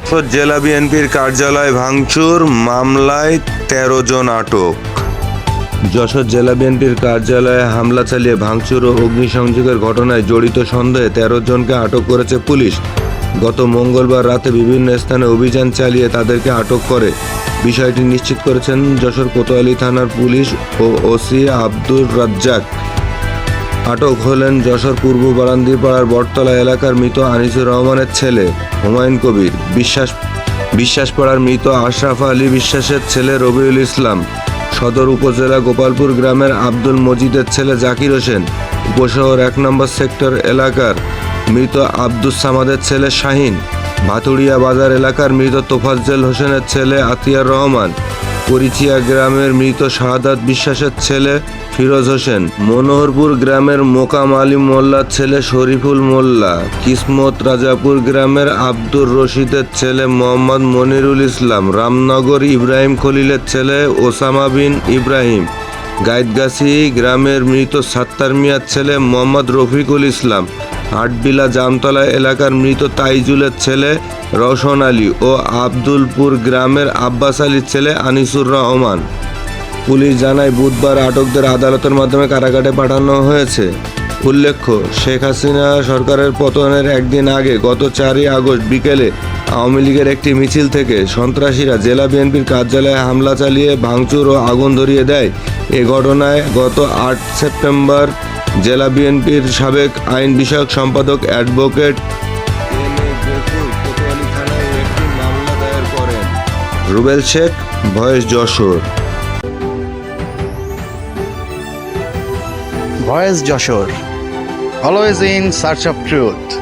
জেলা বিএনপির কার্যালয় ভাঙচুর মামলায় ১৩ জন আটক। যশোর জেলা বিএনপির কার্যালয়ে হামলা চালিয়ে ভাঙচুর ও অগ্নিসংযোগের ঘটনায় জড়িত সন্দেহে ১৩ জনকে আটক করেছে পুলিশ। গত মঙ্গলবার রাতে বিভিন্ন স্থানে অভিযান চালিয়ে তাদেরকে আটক করে। বিষয়টি নিশ্চিত করেছেন যশোর কোতোয়ালি থানার পুলিশ ও ওসি আব্দুর রাজ্জাক। আটক হলেন যশোর পূর্ব বারান্দিপাড়ার বটতলা এলাকার মৃত আনিসুর রহমানের ছেলে হুমায়ুন কবির, বিশ্বাসপাড়ার মৃত আশরাফ আলী বিশ্বাসের ছেলে রবিউল ইসলাম, সদর উপজেলা গোপালপুর গ্রামের আব্দুল মজিদের ছেলে জাকির হোসেন, উপশহর ১ নম্বর সেক্টর এলাকার মৃত আব্দুস সামাদের ছেলে শাহিন, ভাতুড়িয়া বাজার এলাকার মৃত তোফাজ্জল হোসেনের ছেলে আতিয়ার রহমান, পরিচিয়া গ্রামের মৃত শাহাদাত বিশ্বাসের ছেলে ফিরোজ হোসেন, মনোহরপুর গ্রামের মোকাম আলী মোল্লার ছেলে শরীফুল মোল্লা, কিসমত রাজাপুর গ্রামের আব্দুর রশিদের ছেলে মোহাম্মদ মনিরুল ইসলাম, রামনগর ইব্রাহিম খলিলের ছেলে ওসামা বিন ইব্রাহিম, গাইদগাছি গ্রামের মৃত সাত্তার মিয়ার ছেলে মোহাম্মদ রফিকুল ইসলাম, হাটবিলা জামতলা এলাকার মৃত তাইজুলের ছেলে রওশন আলী ও আব্দুলপুর গ্রামের আব্বাস আলীর ছেলে আনিসুর রহমান। পুলিশ জানায় বুধবার আটকদের আদালতের মাধ্যমে কারাগারে পাঠানো হয়েছে। উল্লেখ্য, শেখ হাসিনা সরকারের পতনের একদিন আগে গত ৪ই আগস্ট বিকেলে আওয়ামী লীগের একটি মিছিল থেকে সন্ত্রাসীরা জেলা বিএনপির কার্যালয়ে হামলা চালিয়ে ভাঙচুর ও আগুন ধরিয়ে দেয়। এ ঘটনায় গত ৮ সেপ্টেম্বর জেলা বিএনপির সাবেক আইন বিষয়ক সম্পাদক advocate M A Gafur Kotwali থানায় একটি মামলা দায়ের করেন। Rubel Sheikh, voice Jessore. Voice Joshua, always in search of truth.